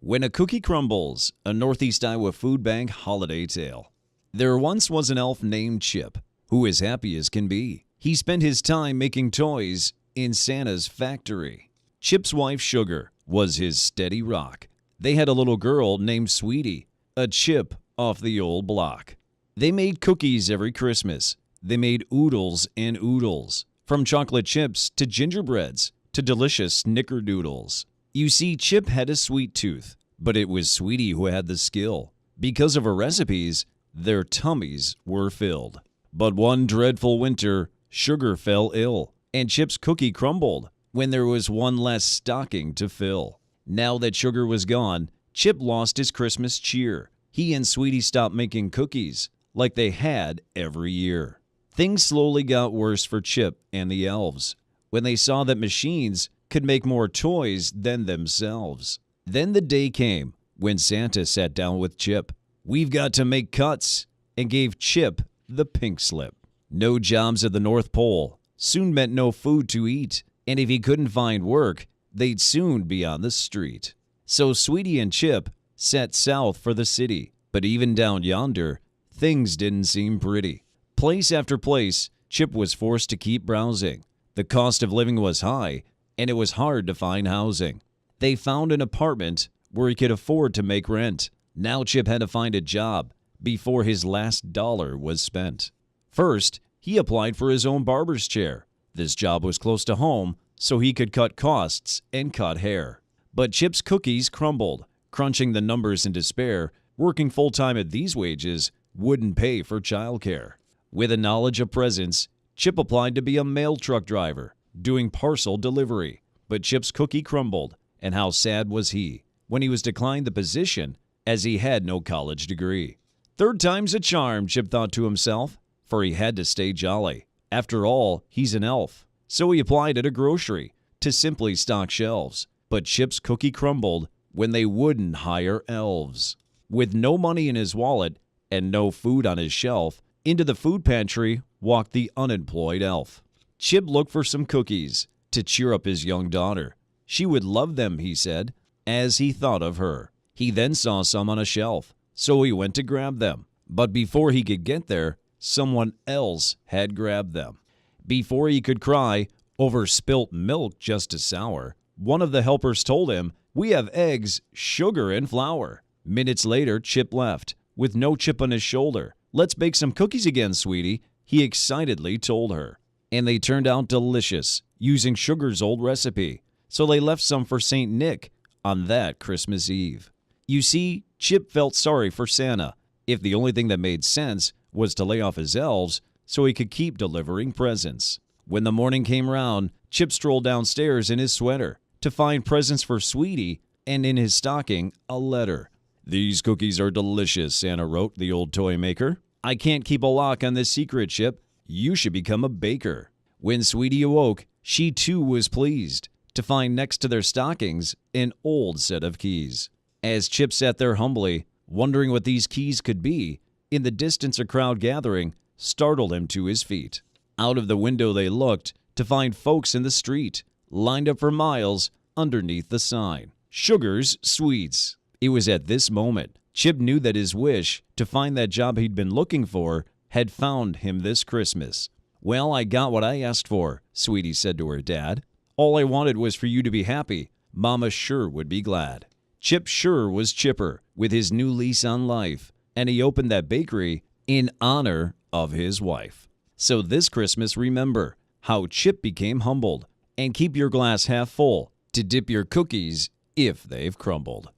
When a Cookie Crumbles, a Northeast Iowa food bank holiday tale. There once was an elf named Chip, who was happy as can be. He spent his time making toys in Santa's factory. Chip's wife, Sugar, was his steady rock. They had a little girl named Sweetie, a chip off the old block. They made cookies every Christmas. They made oodles and oodles, from chocolate chips to gingerbreads to delicious snickerdoodles. You see, Chip had a sweet tooth, but it was Sweetie who had the skill. Because of her recipes, their tummies were filled. But one dreadful winter, Sugar fell ill, and Chip's cookie crumbled when there was one less stocking to fill. Now that Sugar was gone, Chip lost his Christmas cheer. He and Sweetie stopped making cookies like they had every year. Things slowly got worse for Chip and the elves when they saw that machines could make more toys than themselves. Then the day came when Santa sat down with Chip. "We've got to make cuts," and gave Chip the pink slip. No jobs at the North Pole soon meant no food to eat, and if he couldn't find work, they'd soon be on the street. So Sweetie and Chip set south for the city, but even down yonder, things didn't seem pretty. Place after place, Chip was forced to keep browsing. The cost of living was high, and it was hard to find housing. They found an apartment where he could afford to make rent. Now Chip had to find a job before his last dollar was spent. First, he applied for his own barber's chair. This job was close to home, so he could cut costs and cut hair. But Chip's cookies crumbled. Crunching the numbers in despair, working full-time at these wages wouldn't pay for childcare. With a knowledge of presents, Chip applied to be a mail truck driver, doing parcel delivery. But Chip's cookie crumbled, and how sad was he when he was declined the position, as he had no college degree. Third time's a charm, Chip thought to himself, for he had to stay jolly. After all, he's an elf. So he applied at a grocery to simply stock shelves. But Chip's cookie crumbled when they wouldn't hire elves. With no money in his wallet and no food on his shelf, into the food pantry walked the unemployed elf. Chip looked for some cookies to cheer up his young daughter. She would love them, he said, as he thought of her. He then saw some on a shelf, so he went to grab them. But before he could get there, someone else had grabbed them. Before he could cry over spilt milk just as sour, one of the helpers told him, "We have eggs, sugar, and flour." Minutes later, Chip left, with no chip on his shoulder. "Let's bake some cookies again, Sweetie," he excitedly told her. And they turned out delicious, using Sugar's old recipe. So they left some for St. Nick on that Christmas Eve. You see, Chip felt sorry for Santa, if the only thing that made sense was to lay off his elves so he could keep delivering presents. When the morning came round, Chip strolled downstairs in his sweater to find presents for Sweetie, and in his stocking, a letter. "These cookies are delicious," Santa wrote the old toy maker. "I can't keep a lock on this secret, Chip. You should become a baker." When Sweetie awoke, she too was pleased to find next to their stockings an old set of keys. As Chip sat there humbly, wondering what these keys could be, in the distance a crowd gathering startled him to his feet. Out of the window they looked to find folks in the street, lined up for miles underneath the sign, "Sugar's Sweets." It was at this moment Chip knew that his wish to find that job he'd been looking for had found him this Christmas. "Well, I got what I asked for," Sweetie said to her dad. "All I wanted was for you to be happy. Mama sure would be glad." Chip sure was chipper with his new lease on life, and he opened that bakery in honor of his wife. So this Christmas, remember how Chip became humbled, and keep your glass half full to dip your cookies if they've crumbled.